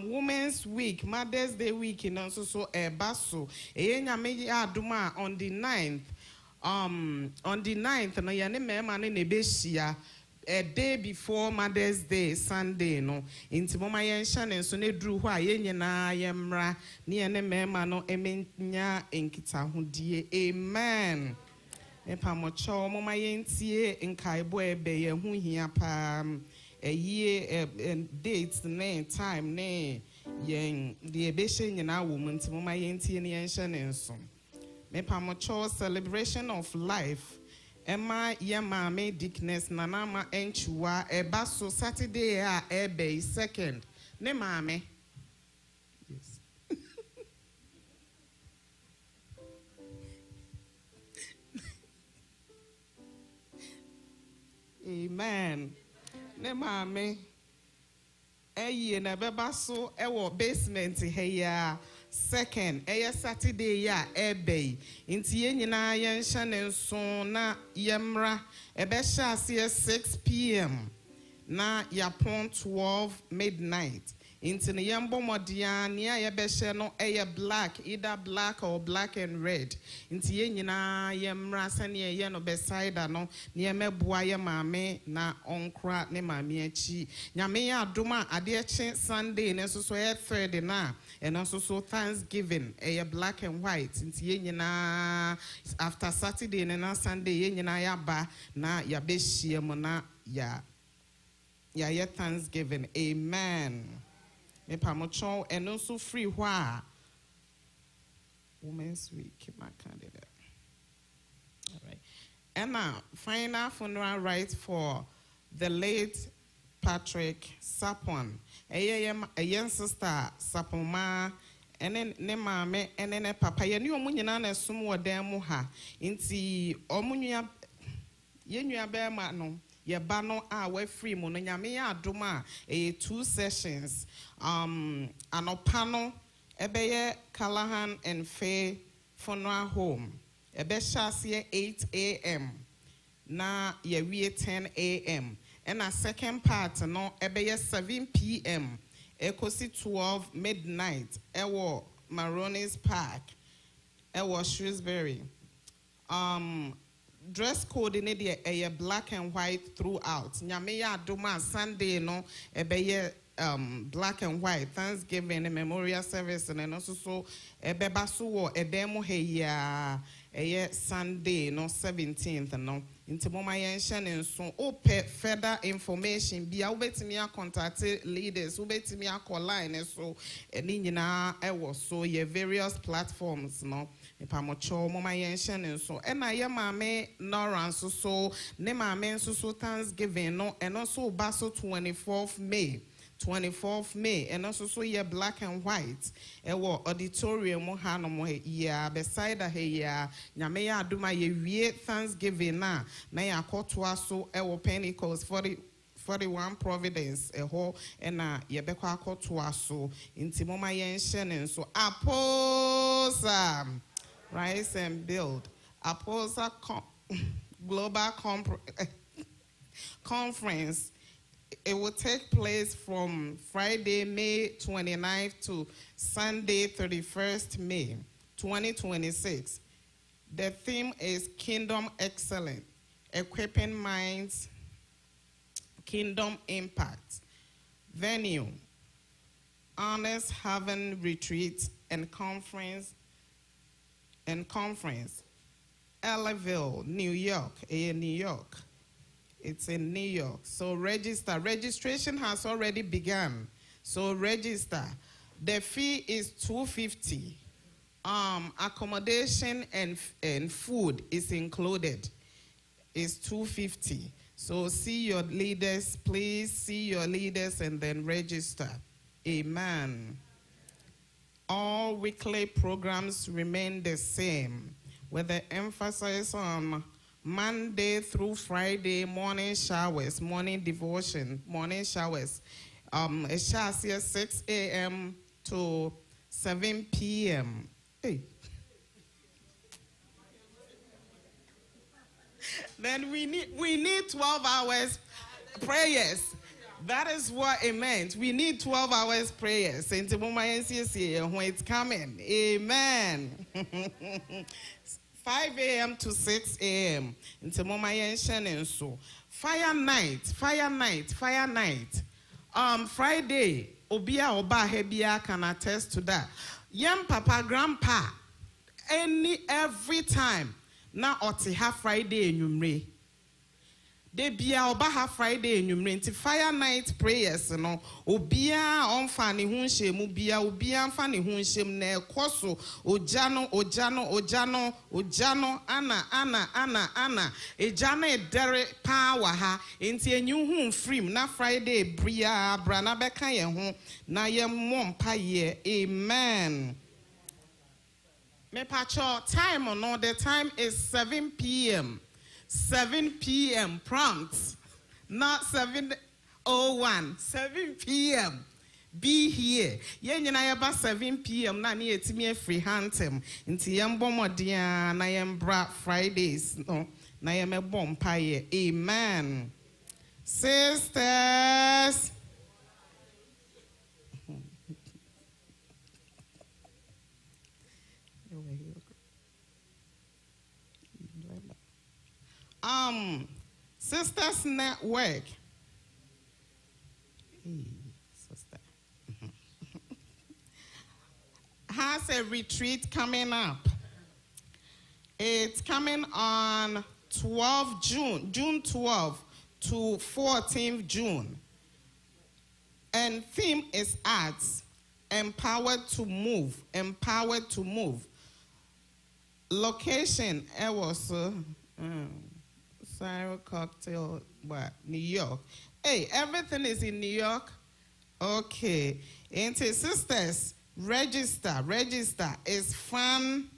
Women's Week, Mother's Day week, and also so a basso. Aduma on the 9th. On the 9th, no yane man in a besia. A day before Mother's Day, Sunday, no. Inti mama yenshan and so ne drew why yena yemra near ne memano emenya enkita hundie. Amen. Epamocho mama yentie in Kaiboe be hu here pam. A year dates name time ne yen the ebeshe in our woman to my auntie and so. Me pamocho celebration of life Emma Yamame Dickness Nanama Enchua Eba so Saturday ebe second. Ne mame. Yes. Amen. Ne mame. Eye na beba so ewo basement heya. Second, Saturday ya ebe. Inti ye nyina ye nhye ne nso na yemra ebesha ase 6 p.m. na yapon 12 midnight. Inti ne yembo modia nia ye beshe no black, either black or black and red. Inti ye nyina yemra sane ye no beside no ne meboa ye maame na onkra ne maame achi. Nyame ya adoma ade eche Sunday ne so so ye third na and also so Thanksgiving, black and white. Since after Saturday and Sunday, ye ya ba na ya beshi na ya Thanksgiving. Amen. Me pamocho and also free wa Women's Week, my candidate. All right. And now, final funeral rites for the late Patrick Sapon. A young sister Sapoma and then ne mame and then a papa. You knew Munyan as some were there muha. Inti Omunia Yenu bear matno. Ye bano we free mononyamia duma 2 sessions. Anopano ebeye Callahan and Faye funeral home. Ebe shasiye 8 a.m. na ye 10 a.m. And a second part, no, ebe 7 p.m. Ekosi 12 midnight. Ewo Maroney's Park. Ewo Shrewsbury. Dress code in it black and white throughout. Nyameya Duma Sunday no ebe black and white. Thanksgiving and memorial service and also so ebe basu edemo heya Sunday no 17th no. Into mama yenshen and so open further information. Be ubetimi contact leaders, ubetimi call line and so na ewo so ye various platforms no. Pamocho mama yenshen and so and I mame Noran so ne mame so Thanksgiving no and also baso 24th May. 24th May, and also so ye black and white. Ewo auditorium mohano mo ya beside a ya nyameya aduma ye Thanksgiving na ya kotwa so ewo Pentecost 41 Providence eho ena ye bekwa kotwa so inti mama yenshen and so Aposa Rise and Build Aposa Global Conference. It will take place from Friday, May 29th to Sunday, 31st May 2026. The theme is Kingdom Excellence, Equipping Minds, Kingdom Impact. Venue, Honest Haven Retreat and Conference, Ellaville, New York, New York. It's in New York. So register. Registration has already begun. So register. The fee is $250. Accommodation and food is included. It's $250. So see your leaders. Please see your leaders and then register. Amen. All weekly programs remain the same, with the emphasis on Monday through Friday, morning showers, morning devotion, morning showers. It shall here 6 a.m. to 7 p.m. Hey. Then we need 12 hours prayers. That is what it meant. We need 12 hours prayers. When it's coming. Amen. 5 a.m. to 6 a.m. Into Mama Yenshen and so. Fire night. Friday, Obia Oba Hebia can attest to that. Young Papa, Grandpa, every time, now Oti have Friday in Yumre. de bia oba Friday enyumre fire night prayers no obia onfa ne hu nhemu bia obia mfa ne hu nhem na ekoso ojano ana ejano edere power ha enti enyu hu free na Friday bria bra na beka ye ho na ye mompa ye amen. Me pacho time no the time is 7 p.m. 7 p.m. prompt, not 7:01. 7 p.m. Be here. Yen yaba 7 p.m. na ni etimi free hantem. Inti yambo modia na yembra Fridays no na yeme bompa ye. Amen. Sisters. Sisters Network. Sister. Has a retreat coming up. It's coming on 12 June 12 to 14th June. And theme is arts, empowered to move. Location, it was Syro Cocktail, New York. Hey, everything is in New York. Okay. And sisters, register. Is fun,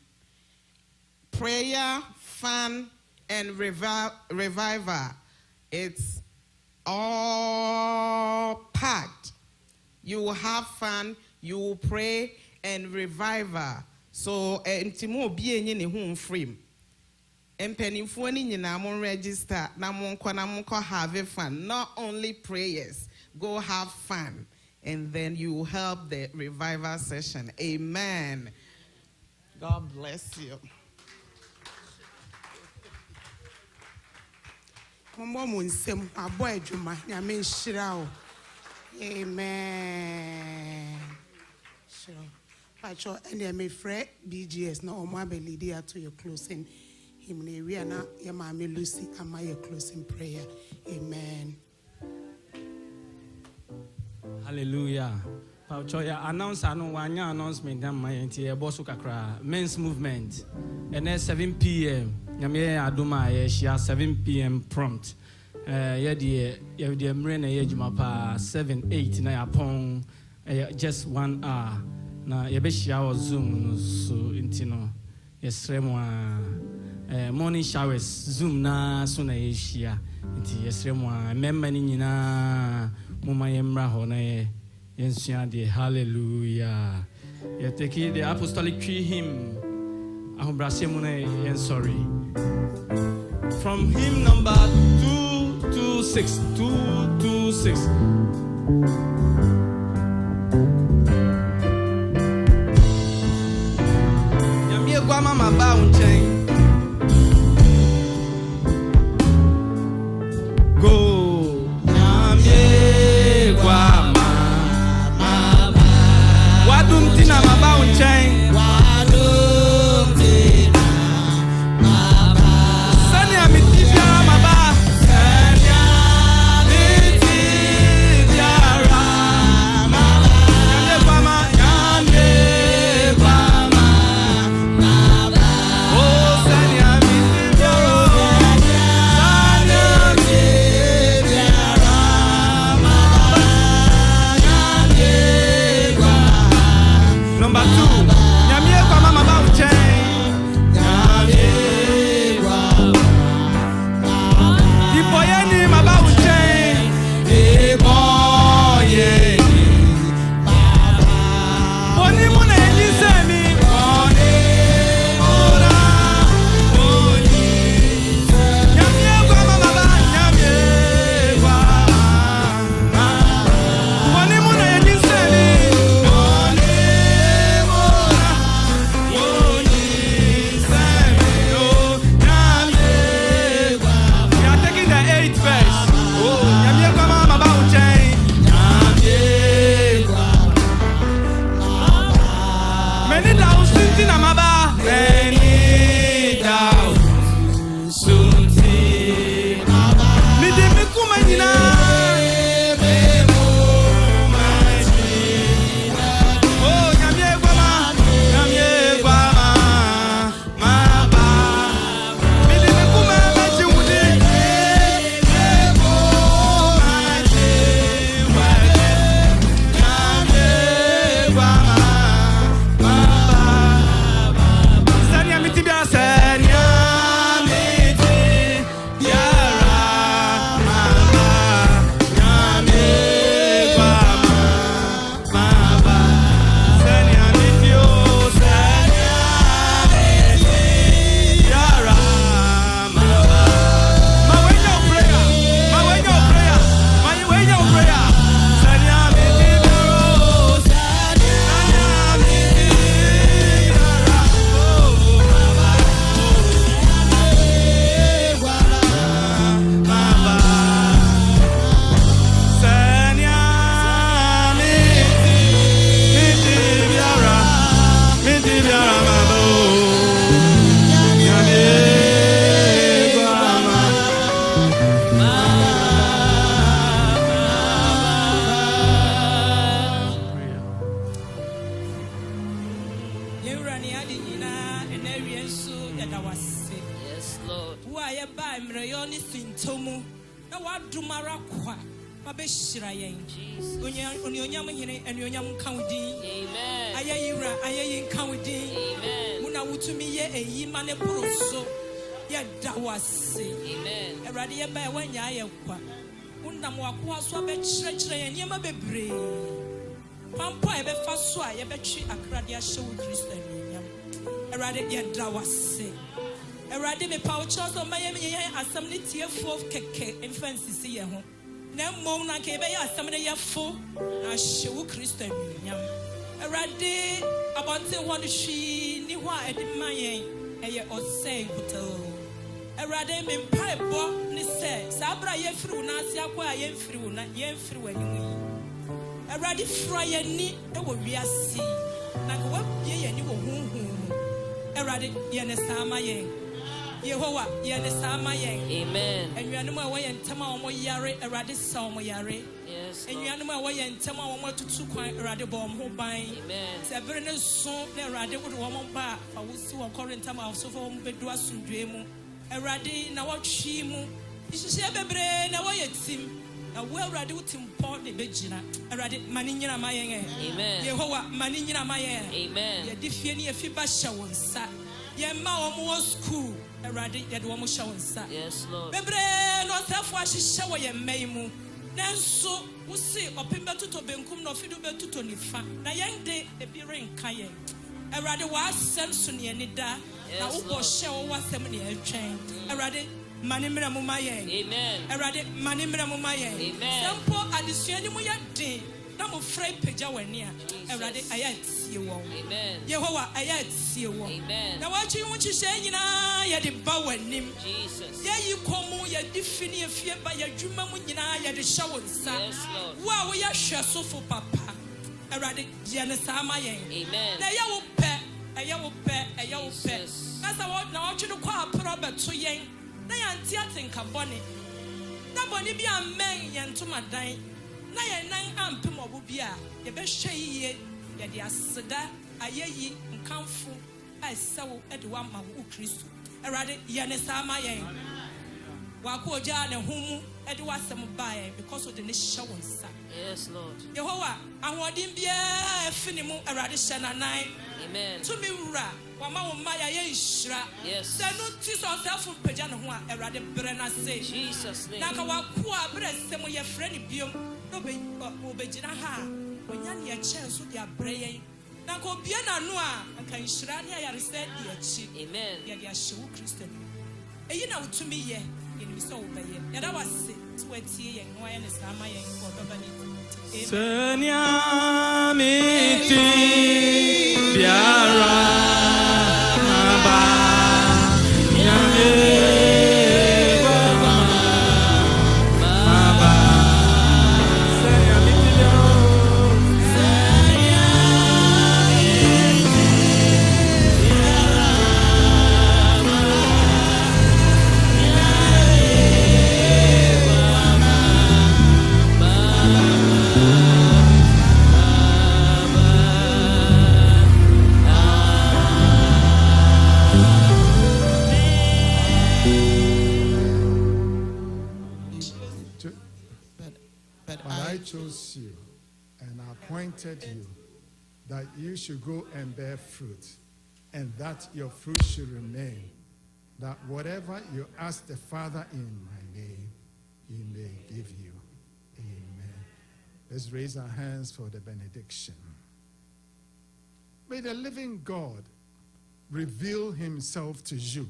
prayer, fun, and revival. It's all packed. You will have fun, you will pray, and revival. So, intimo be any home free. And pennyfo ni nyina mon register na mon have fun. Not only prayers, go have fun, and then you help the revival session. Amen. God bless you. Amen. Sure. Pacho, and I may fret BGS no my belly to your closing. We are now, your mommy Lucy, and my closing prayer. Amen. Hallelujah. Pauchoya announce announcement that my entire boss men's movement. And then 7 p.m. Yamie Aduma Shia 7 p.m. prompt. Yadi Mrena Yajumapa 7-8 na upon just 1 hour. Na Yabeshia or Zoom so intino. Yes, morning showers Zoom na suna Asia. Inti yes memani nyina muma yemra ho na yensia de hallelujah. You take the apostolic tree hymn. Sorry. From hymn number 226. 226. Yamie gwa mama ba unchen. Go. Yamie gwa mama. Wadum tina maba unchen. Yurani Adina and Arian Su Yadawasi. Yes, Lord. Why a buy Mrayoni Sintomu? No, what do Marakwa? Mabeshirayen. Jesus. Unyam and Yonyam County. Amen. Ayayira, Ayayin County. Amen. Muna Wutumi, a Yimane Puroso. Yadawasi. Amen. A radia by one Yayakwa. Undamwakwa Swabet Stretch and Yama Bebre. Pampa ebe faswa ebe chi akradia show Christian nyam. Erade ye drawase. Erade me pa ucho so mayem ye asam ne tiefo keke influence si ye ho. Na mom na ke ebe ye asam ne ye fo na show Christian nyam. Erade abonte ho de hwi ni ho a edi mayen eye osei hotel. Erade me pa ebo ni se sabra ye firi na ase akwa ye mfiri na ye mfiri wanimu. Eradi frya ni ewo wiase na ko wabie ye ni wo hunhun eradi ye ne sama yen Yehowa ye ne sama yen Amen. enwanum a wo ye ntama wo yare eradi sa wo yare Yes. enwanum a wo ye ntama wo tutu kwan eradi bo mo ban Amen. se bere ne so na eradi wo wo ba fa wo si wo korintama so fa wo bedu asundwe mu eradi na wo twi mu ihihye bebre na wo ye tim. Well, Radi Timpo de Begina, a Radi Manina Mayen. Amen. Yehowa Manina Mayen. Amen. Ye Diffiani Fiba Shawan Sa. Ye Mao Mo School, a Radi Yadwamo Shawan Sa. Yes, Lord. Bebre, no self wash shower ye Maymu. Nanso, we see or Pimba to Benkum no Fidu to Nifa. Na young day, a beering Kayen. A Radi was Samson Yanida. Now, Ubo show was 7 years train. A Radi. Manimra Mumaye. Amen. Erade Manimra Mumaye. Amen. Sample addition mu yade. Na mo frey peja wania. Erade ayat ye wo. Amen. Yehowa ayat ye wo. Amen. Na wachi hu chise nyina ye de ba wanim. Jesus. Ye yi komu ye difini efie ba ye dwuma mu nyina ye de shawo nsa. Yes, Lord. Wa wo ye hweso fo papa. Erade ye ne sama yen. Amen. Na ye wo pe, ye wo pe, ye wo pe. Jesus. Na sa wo na wo twe no kwa apro beto yen. Na yanti atenka bone na bone bi amen yentoma dan na ye nan ampem obo bi a ye be hwe yiye ye de aseda ayeyi nkamfo a sewo e de wa ma wo Kristo erade ye ne sama ye wa ko oja ne homu e de wasem bae because of the nation wonsa. Yes, Lord. Yehowa ahodim bia afini mu erade hye nanan. Amen. To me wura wama wo maya ye nhyira. Yes. Se no ti so self pagya ne ho a erade bre na se. Jesus name. Na ka wa ko a bre se mo ye frɛ ne biom no be obegyina ha onya ne ye kyen so de abre yen. Na ka obie na no a anka nhyira ne ayare se de achi. Amen. Ye de ahye wo Kristo. Eyi na wotumi ye ye ni so wo be ye. Ya da wase to atie yen no aye ne sama yen ko baba ni. Senya miti biara maba nyame maba senya miti I chose you and appointed you that you should go and bear fruit, and that your fruit should remain, that whatever you ask the Father in my name, he may give you. Amen. Let's raise our hands for the benediction. May the living God reveal himself to you.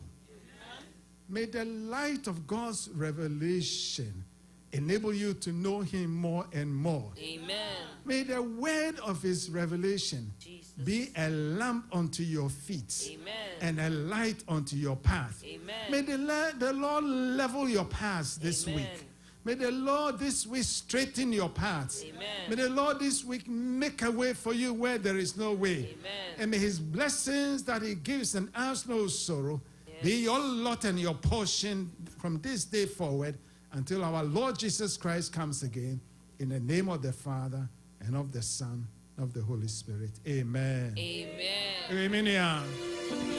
May the light of God's revelation enable you to know him more and more. Amen. May the word of his revelation be a lamp unto your feet. Amen. And a light unto your path. Amen. May the Lord level your paths this Amen. week. May the Lord this week straighten your paths. Amen. May the Lord this week make a way for you where there is no way. Amen. And may his blessings that he gives and adds no sorrow be your lot and your portion from this day forward until our Lord Jesus Christ comes again, in the name of the Father and of the Son of the Holy Spirit. Amen. Amen. Amen.